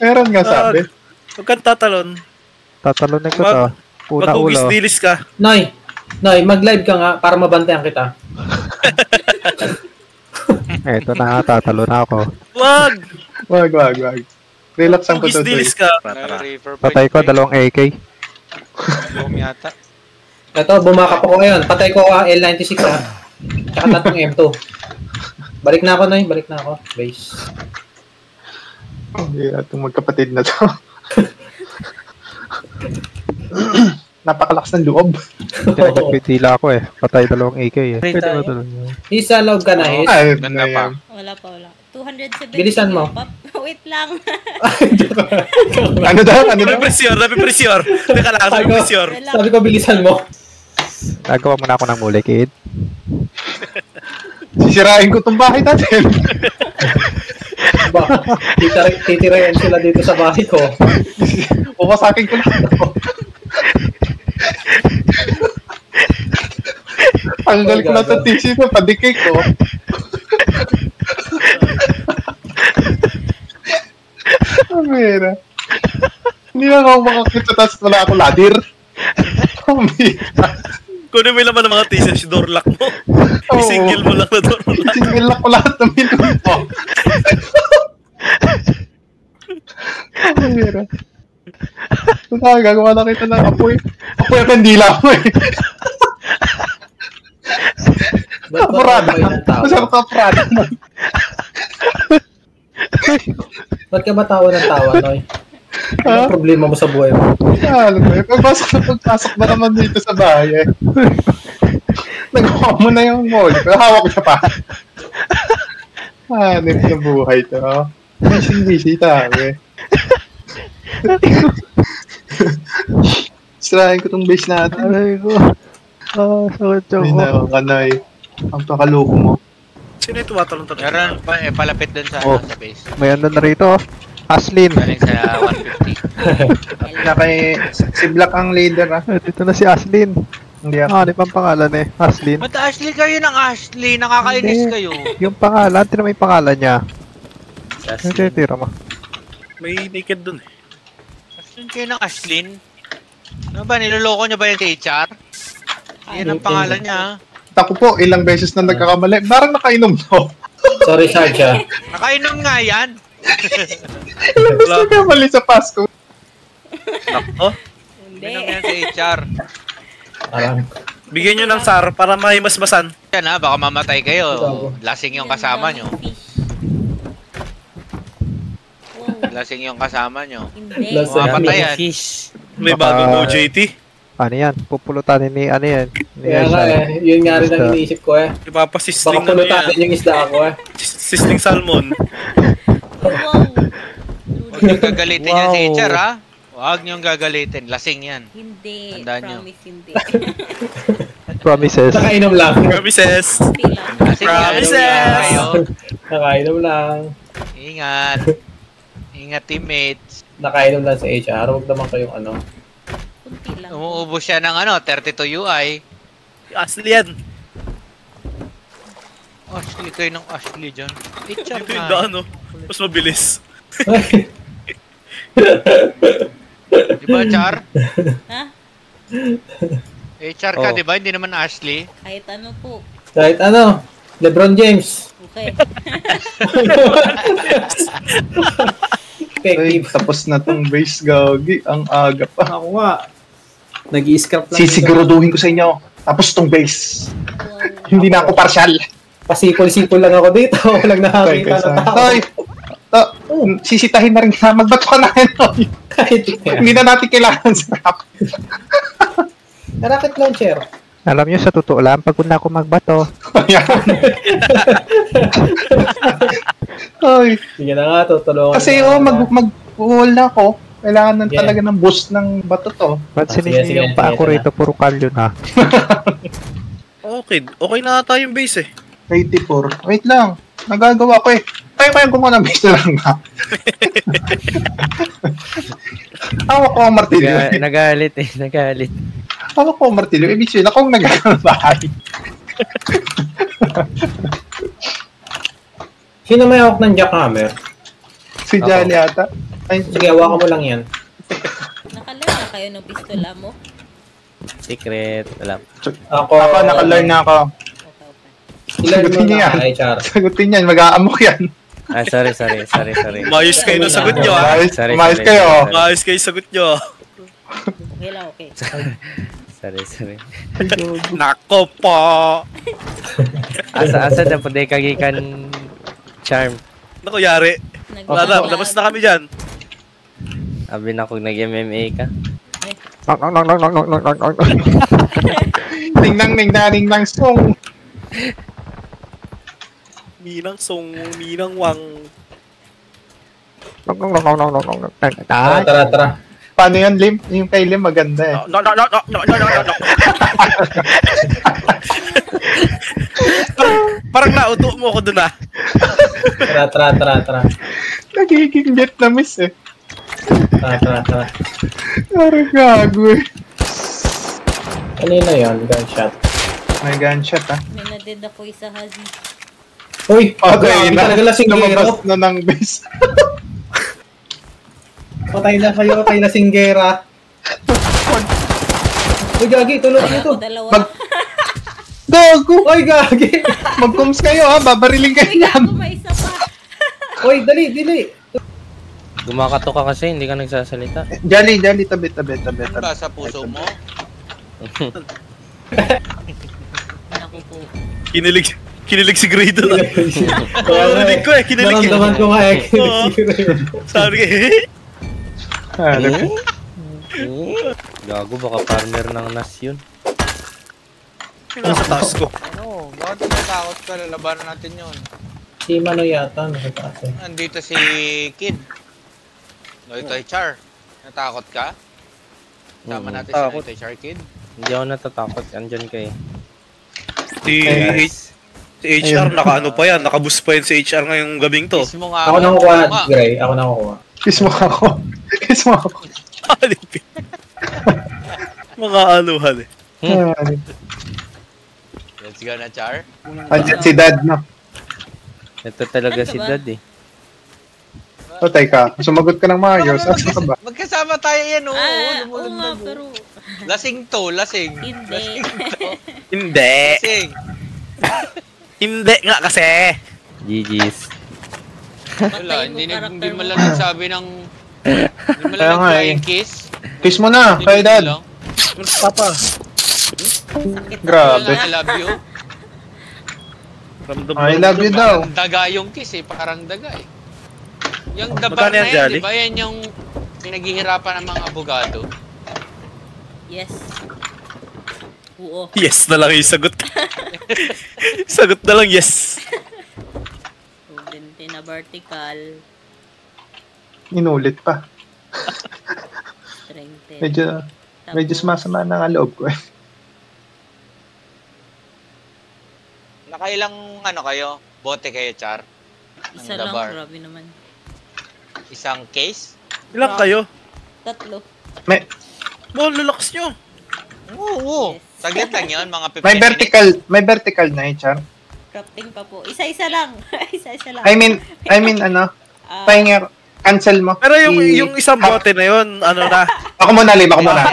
Meron nga sabi. Huwag kang tatalon. Tatalunin ko to. Una ulo. Mag-ugis-dilis ka. Noy, mag-live ka nga para mabantayan kita. Eto na, tatalo na ako. Wag! Wag. Relax ang puto. Ugis-dilis ka. Patay ko, 2 AK. Yata. Ito, bumakap ako ngayon. Patay ko L96 ha. Tsaka 3 M2. Balik na ako, Noy. Balik na ako. Base. Hindi, itong magkapatid na to. Napakalakas ng loob. Tinagpitila ako eh. Patay 2 AK eh. Pwede ba ito? Hisa, log ka na, His. Ay, Ganda pa. Wala pa. 270. Bilisan mo. Wait lang. Ano daw? Napipressure. Teka lang, napipressure. Sabi ko, bilisan mo. Nagawa mo na ako ng muli, kid. Sisirain ko itong bahay natin. Titirayan sila dito sa bahay ko. Pumasakin ko lang ito. Tanggal ko lang ito tissue ko, padikay ko. Amira. Hindi lang ako makakita, tapos wala ako ladir. Amira. Kunin mo yung laman ng mga t-shirts, door lock mo. I-single mo lang na door lock. Single lock ko lahat ng minun mo. Amira. Gagawa na kita ng apoy. Apoy ang kandila mo eh. Kapurada. Masarap kapurada mo. Ba't ka ba tawa ng tawa, Noy? Ano problema mo sa buhay mo? Alam mo eh. Pagpasok ba naman dito sa bahay eh. Nagawa mo na yung mall. Pero hawak ko siya pa. Hanip na buhay to. Busy tayo eh. Sirahin ko tong base natin. Aray ko. Sakit siya Ay, ko. nakanay. Ang pakaloko mo. Sino yung tumatalon to? Meron palapit dun sa, sa base. May ano na rito. Aslin. Galing sa 150. Si Black ang leader ah. Dito na si Aslin. Hindi ako. Ano yung pangalan eh? Aslin. Ba't Ashley kayo ng Ashley? Nakakainis Hindi. kayo. Yung pangalan, tinan mo yung pangalan niya. Tira mo. May naked dun eh. Ashley kayo ng Ashley? Ano ba, niloloko niya ba yung HR? Yan ang pangalan niya. Ako po, ilang beses na nagkakamali. Parang nakainom to. Sorry, Sharja. Nakainom nga yan. Ilang beses na nagkamali sa Pasko. Oh, Minom Hindi. yan sa HR. bigyan nyo ng SAR para may masmasan. Yan ha, baka mamatay kayo. Lasing yung kasama nyo. Lasing yung kasama nyo. Hindi. Lasing. Mapatay yan. May Baka- bagong OJT. Ano yan? Pupulutan ni ano yan? Ni Kaya nga eh, yun nga rin ang iniisip ko eh. Baka Ipapasisling na pulutan yan. yung isda ako eh. Sisling salmon. Wow. Huwag niyong gagalitin yan sa Wow. HR ha. Huwag niyong gagalitin. Lasing yan. Hindi. Tandaan nyo. Promise hindi. Promises. Nakainom lang. Promises. Okay lang. Lasing yan. Promises. Ingat kayo. Nakainom lang. Ingat. Ingat teammates. Nakainom lang sa HR. Huwag naman kayong ano. Kunti lang. Umuubos siya ng 32 UI. Asli yan. Ashley kayo ng Ashley dyan. HR Dito yung na. daan, no? Mas mabilis. Diba, Char? Ha? HR ka, Oh. diba? Hindi naman Ashley. Kahit ano po. Kahit ano, LeBron James. Okay. Fake Ay, team. tapos na tong base gagi. Ang aga pa. Ako nga. Nag-i-scrap lang. Sisiguraduhin ko sa inyo. Tapos tong base. Wow. Hindi na ako partial. Pasipol-sipol lang ako dito. Walang nakakita ng tao. Toy! Sisitahin na rin na. Magbato ka na rin, Toy. Kahit Hindi na natin kailangan sa rap. rocket launcher. Alam niyo, sa totoo lang, pagod na ako magbato. Ayan. Toy. Sige na nga, tutulungan. Kasi mag-wall na ako. Kailangan na Yeah. talaga ng boost ng bato to. Pansinin Sige, niyo sige, yung paa ko sige, rito, puro kalyo na. Okay. Okay na ata yung base eh. 84. Wait lang. Nagagawa ko eh. Kaya gumawa ng base na lang ba? Hawak ko ang martilyo. Nagalit eh, nagalit. Hawak ko ang martilyo. Ibig sabihin, akong nagagawa ng bahay. Sino may hawak ng jackhammer? Si Johnny ata. Ay, Sige, hawakan mo lang yan. Nakalearn na kayo ng pistola mo? Secret. Wala. Ako, naka-learn na ako. Okay, okay. Ilan mo Sagutin niya na, yan. HR. Sagutin yan, mag-aamok yan. Ah, sorry. Mayos kayo ng sagot nyo, ha? Sorry, Umayos sorry, kayo. sorry. Mayos kayo sagot nyo. Okay lang, okay. Sorry. Nako po. Asa na po de kagikan charm. Naku, yari. Wala na, labas na kami dyan. Abi na kung nag-MMA ka. Knock. Ningdang song. Minang song, minang wang. Tara. Paano yan, Lim? Yung kay Lim maganda eh. No. Parang nauto mo ako dun, ah. Tara. Nagiging Vietnamese eh. Tara. Parang gago eh. Kanina yun, gunshot. May gunshot ah. May na-dead ako isa, Hazi. Uy! Okay, grabe talaga lasing lumabas gero. na ng base. Patay na kayo, kay lasinggera. Uy, Gagi, tulog niyo to. Ako dalawa. Gago! Uy, Gagi! Mag-coms kayo ha, babariling kayo Uy, yan. gago, may isa pa. Uy, dali. Gumakato ka kasi, hindi ka nagsasalita. Jolly, tabi. Ba sa puso mo? Naku po. Kinilig si Grado na. Narinig ko eh, kinilig eh. Naramdaman ko nga eh. Oo. Sabi ko, Gago, baka partner ng NAS yun. nasa taas ko. Ano? Bakit natakot ka? Lalabanan natin yun. Si Mano yata, nakataas eh. Nandito si Kid. Noitoy Char. Natakot ka? Sama natin si Takot. Noitoy Char, Kid. Hindi ako natatakot, andyan ka eh. Si HR, naka-ano pa yan, nakaboost pa yan si HR ngayong gabing to. Kiss mo nga. Ako nang kuha, nga. Gray. Ako nang kuha. Kiss mo ako. Alipin. Mga anuhan eh. Let's go na, Char. Andiyan si Dad na. Ito talaga Ano si ba? Dad eh. O, teka. Sumagot ka ng maayos. Asa ka ba? Magkasama tayo yan, oo. Oo nga, pero Lasing to, lasing. hindi. Hindi. Lasing. Hindi nga kasi. GG's. Wala, Patay mo hindi mo karakter lang nagsabi ng... Hindi mo Kaya lang nga nag-flying eh. kiss. Kiss mo na, kay Dad. Lang. Papa. Sakit na. Grabe. I love you. Ramdam I love you daw. Parang daga yung kiss eh, parang daga eh. Yung Magkano dabar na yan, yan, Jolly? di ba yan yung pinaghihirapan ng mga abogado? Yes. Oo. Yes na lang yung sagot. Sagot na lang, yes. Golden na vertical. Inulit pa. Strengthen. Medyo sumasama na nga loob ko eh. Nakailang ano kayo? Bote kayo, Char? Isa Ang lang, dabar. grabe naman. Isang case? Ilang kayo? 3. Oh, lalakas nyo. Oo. Yes. Saglit lang yun, mga 15 May vertical na eh, Char. Crafting pa po. Isa-isa lang. Isa-isa lang. I mean ano, Ah, pahinga, cancel mo. Pero yung isang bote na yun, ano na. Ako muna, Lim, ako muna.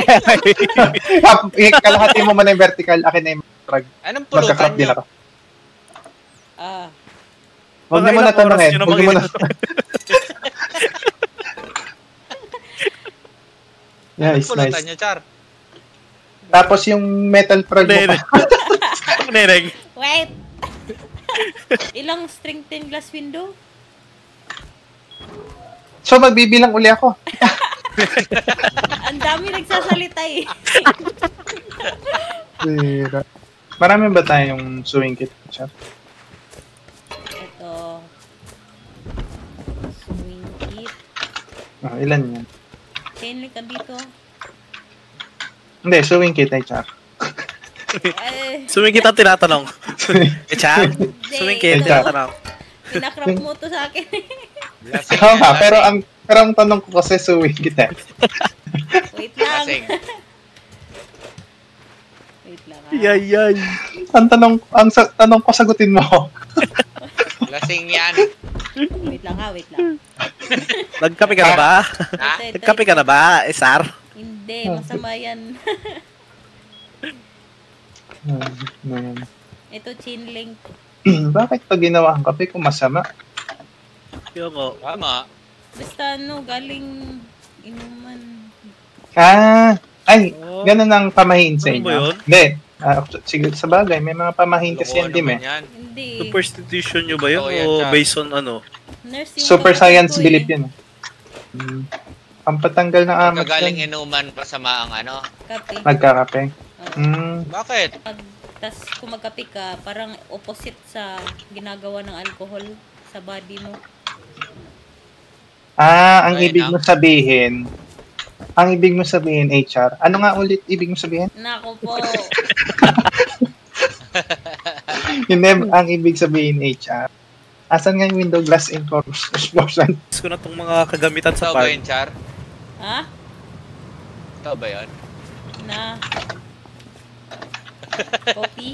Kalahati mo muna yung vertical, akin na yung drag. Anong pulutan Magka-crop din nyo? ako. Huwag Mga niyo muna ilang oras tanongin. nyo Huwag niyo muna. Anong Nice, pulutan nice. nyo, Char? Tapos yung metal frag mo Neneng. pa. Neneng. wait! Ilang strengthen glass window? So, magbibilang uli ako. Ang dami nagsasalita eh. Sira. Marami ba tayong sewing kit, Char? Ito. Swing kit. Ilan yan? Kenley ka dito. Hindi, sewing kit ay Char. Ay, Sumingkit ang tinatanong. Char? Sumingkit, Char. tinatanong. pinakrap mo to sa akin. Lasing. Oo nga, pero ang tanong ko kasi sewing kit eh. Wait lang. Lasing. Wait lang ah. Yay. Ang tanong ko sagutin mo. Lasing yan. Wait lang ha, wait lang. Nagkape ka na ba? Nagkape ka na ba, Sar? Hindi, masama yan. Ito, chain link. Bakit pag ginawa ang kape kung masama? Yung ko. Tama. Basta galing inuman. Ay, ganun ang pamahiin sa Ano ba inyo. yun? Hindi. Sige, sa bagay, may mga pamahiin kasi yan, Naman Dim, yan. Hindi. Superstition nyo ba yun? Oo, yan O siya. based on ano? Nurse yung Super kapatid science ko belief yun. Ang patanggal ng amat Kagaling yan. inuman pasama ang ano. Kape. Magkakape. Oo. Bakit? Tas kung magkape ka, parang opposite sa ginagawa ng alcohol sa body mo. Ang Ay, ibig no? mo sabihin, HR. Ano nga ulit ibig mo sabihin? Nako po. Hindi, ang ibig sabihin HR. Asan nga yung window glass explosion? Gusto ko na itong mga kagamitan sa Ito ba farm. yun, Char? Ha? Ito ba yun? Na. Copy?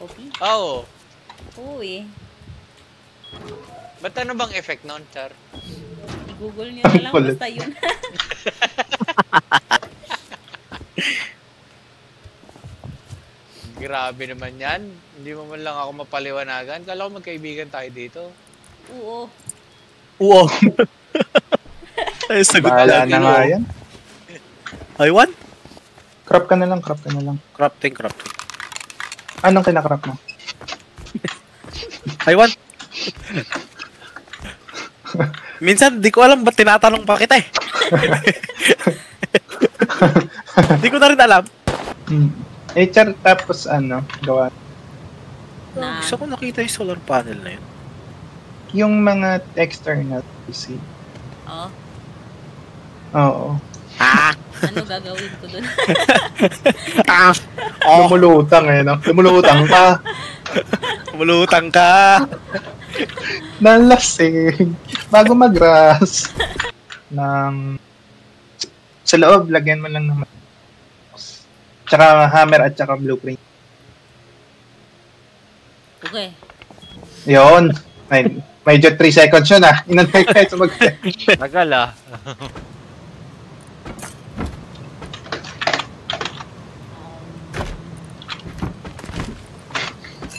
Copy? Oo. Oo eh. Ba't ano bang effect nun, Char? I-google nyo na lang, Kulit. basta yun. Grabe naman yan. Hindi mo man lang ako mapaliwanagan. Kala ko magkaibigan tayo dito. Oo. Wow. Ay, sagot Bahala lagi, na no? nga yan. I want? Crop ka na lang, crop ka na lang. Crafting. Anong kinakrop mo? I want. Minsan, di ko alam ba't tinatanong pa kita eh. Di ko na rin alam. HR tapos gawa. Na. Gusto ko nakita yung solar panel na yun. Yung mga external PC. Oo. Oo. Ano gagawin ko dun? Lumulutang no? Lumulutang ka. Mulutang ka. Nalasing. Bago mag-ras. Sa loob, lagyan mo lang naman. Tsaka hammer at tsaka blueprint. Okay. Yun. Medyo 3 seconds yun Inantay tayo sa Tagal ah.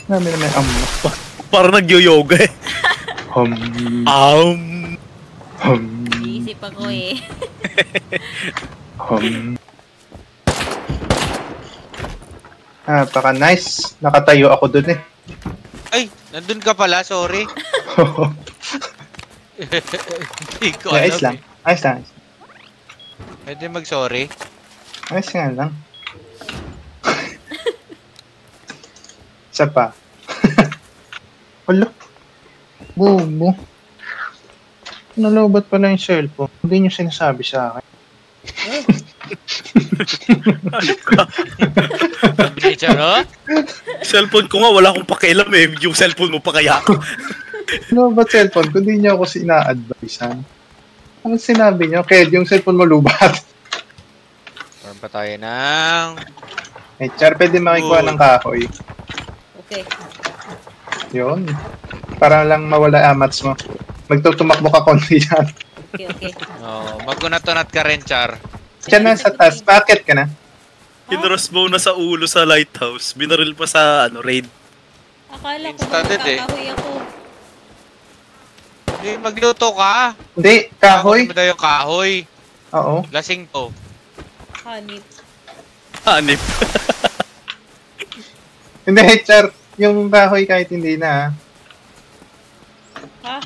Namin naman Parang nag-yoga eh. Hum. Iisip ako eh. Paka nice. Nakatayo ako dun eh. Ay, nandun ka pala. Sorry. Hindi ko alam. Ayos lang. Ayos lang. Pwede mag-sorry. Ayos nga lang. Isa pa. Wala. Bobo. Nalobat pala yung cellphone. Hindi nyo sinasabi sa akin. Sabi ni Charo? Cellphone ko nga, wala akong pakialam eh. Yung cellphone mo pa kaya. Lobat cellphone ko, hindi nyo ako sina-advisean. Ano sinabi nyo? Kaya yung cellphone mo lubat. Parang pa tayo ng... HR, pwede makikuha ng kahoy. Okay. Yun. Para lang mawala amats mo. Magtutumakbo ka konti yan. Okay. Oh, magkunat-tunat ka rin, Char. Diyan na sa taas. Bakit ka na? Kinrosbow na sa ulo sa lighthouse. Binaril pa sa raid. Akala ko Instant eh. magkakahoy ako. Hindi, magluto ka. Hindi, kahoy. Ako yung kahoy. Oo. Lasing to. Hanip. Hanip. Hindi, HR. Yung kahoy kahit hindi na. Ha?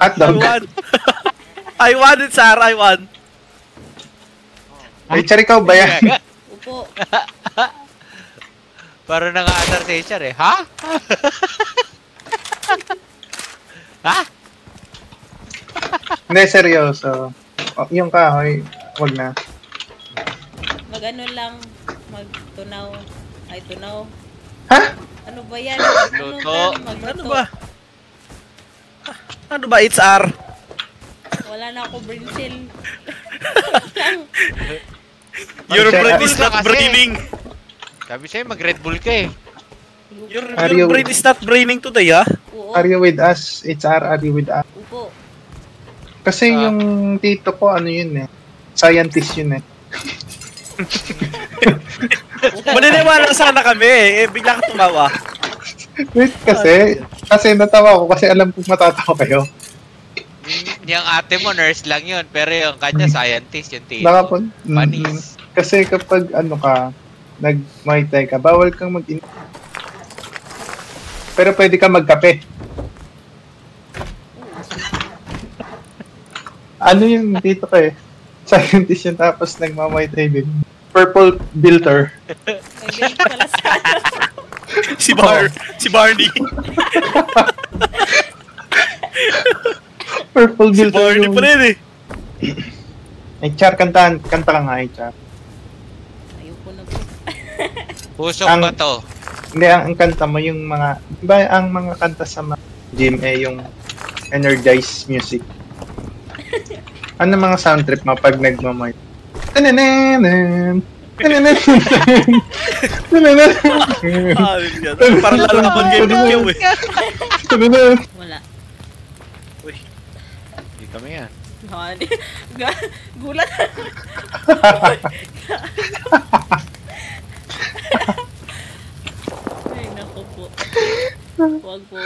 Hotdog. I want it, Sar. I want. HR, ikaw ba yan? Upo. Para nang-aasar si HR eh. Ha? Ha? Hindi, seryoso. Yung kahoy, wag na. Mag-ano lang. Magtunaw. Ay, tunaw. Ha? Ano ba yan? Luto. Magluto. Ano ba? Ano ba, it's R? Wala na ako brain cell. Your Ano siya? brain is Ano not kasi? braining. Sabi sa'yo, mag-Red Bull ka eh. Your brain is not braining today, ha? Oo. Are you with us? HR, are you with us? Upo. Kasi yung tito ko, ano yun eh. Scientist yun eh. Maniniwala sana kami eh. Bigla ka tumawa. Wait, kasi natawa ko kasi alam kong matatawa kayo. Yung ate mo, nurse lang yun. Pero yung kanya, scientist, yung tito. Panis. Kasi kapag ano ka, nag-muay thai ka, bawal kang pero pwede ka magkape. Ano yung dito ka eh? Scientist yun tapos nagmamuay thai din. Purple filter. Si Barney. Purple Si filter. Barney pa rin eh. HR, kanta ka nga, HR. Ayoko na po. Pusok ba to? Hindi, ang kanta mo yung mga, diba ang mga kanta sa mga gym eh yung energized music. Ano mga sound trip mo pag nagmamoy? Parang lalaban kayo ng kiw eh. Wala. Uy. Hindi kami yan. Gulat. Ay, naku po. Huwag po.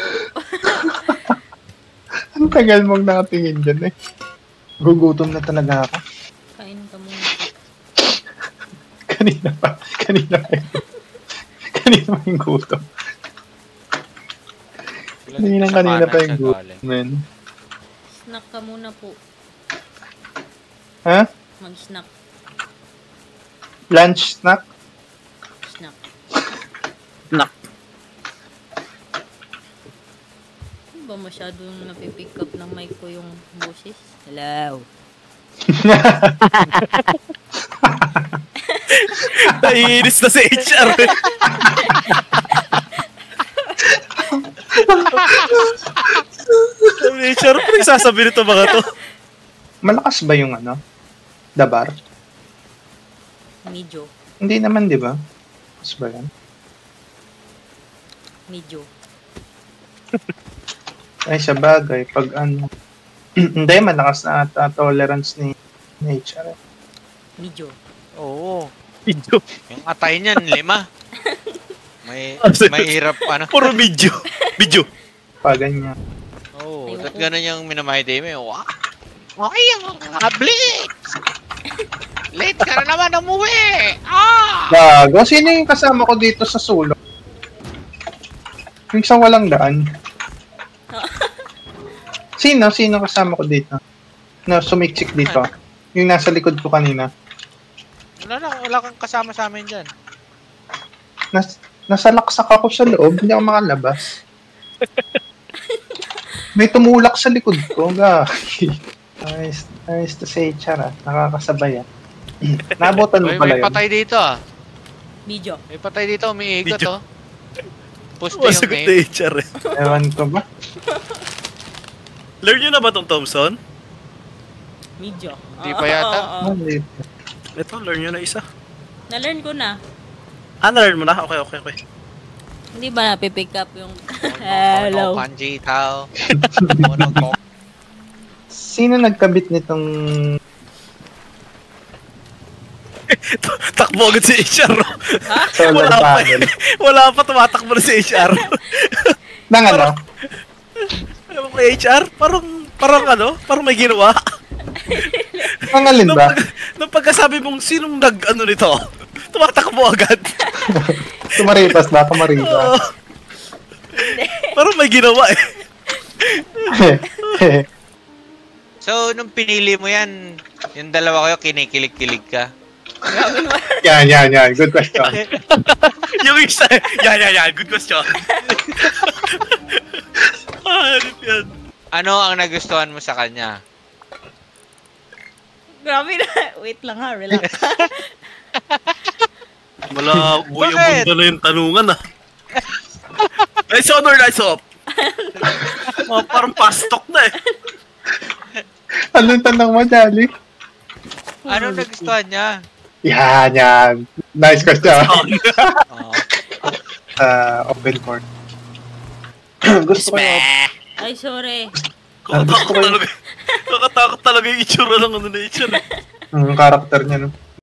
Ang tagal mong nakatingin dyan eh. Gugutom na talaga ako. Kain ka muna po. Kanina pa yung gutom. Kanina pa yung gutom, man. Snack ka muna po. Ha? Mag-snack. Lunch snack? Snack. Snack. Ano ba masyadong napipick up ng mic ko yung boses? Hello. Naiinis na si HR. HR, ano yung sasabi nito mga to? Malakas ba yung ano? Dabar? Medyo. Hindi naman, di ba? Malakas ba yan? Medyo. Ay, sa bagay, pag ano... Hindi, malakas na tolerance ni HR. Medyo. Oo. Video. Yung atay niyan, 5. May hirap, ano? Puro video. Video. Pa ganyan. Oo, Ayoko. at gano'n yung minamahide mo. Wow! Okay, yung blitz! Late ka na naman umuwi! Ah! Gago, sino yung kasama ko dito sa sulok? Yung isang walang daan. Sino kasama ko dito? Na sumiksik dito. Yung nasa likod ko kanina. Wala kang kasama sa amin dyan. Nasa laksak ako sa loob, hindi ako makalabas. May tumulak sa likod ko, gagi. Nice to say, Chara. Nakakasabay yan. Nabutan mo May pala yun. patay dito ah. Medyo. May patay dito, umiikot Medyo. oh. Pusto yung Masagot na name. HR eh. Ewan ko ba? Learn nyo na ba tong Thompson? Medyo. Hindi pa yata. Mali. Ito, learn nyo na isa. Na-learn ko na. Na-learn mo na? Okay. Hindi ba napipick up yung... Hello. Hello. Kanji tao. Sino nagkabit nitong... Takbo agad si HR. No? solar panel? Wala pa tumatakbo na si HR. Nang ano? Alam mo kay HR? Parang may ginawa. Nang alin ba? Nung pagkasabi mong sinong nag-ano nito, tumatakbo agad. Tumaripas ba? Tumaripas. Oo. Parang may ginawa eh. So, nung pinili mo yan, yung dalawa kayo, kinikilig-kilig ka. Yan. Good question. Yung isa, yan. Good question. Yan. Ano ang nagustuhan mo sa kanya? Grabe na. Wait lang ha, relax. Wala, buhay ang Bakit? mundo na yung tanungan ah. Nice on or nice off? Parang pastok na eh. Anong tanong mo, Jolly? Ano nagustuhan niya? Yan. Nice question. Oo. sa open court. Gusto ko yung Ay, sorry. Kakatakot talaga. Kakatakot talaga yung itsura lang ano na itsura. karakter niya, no?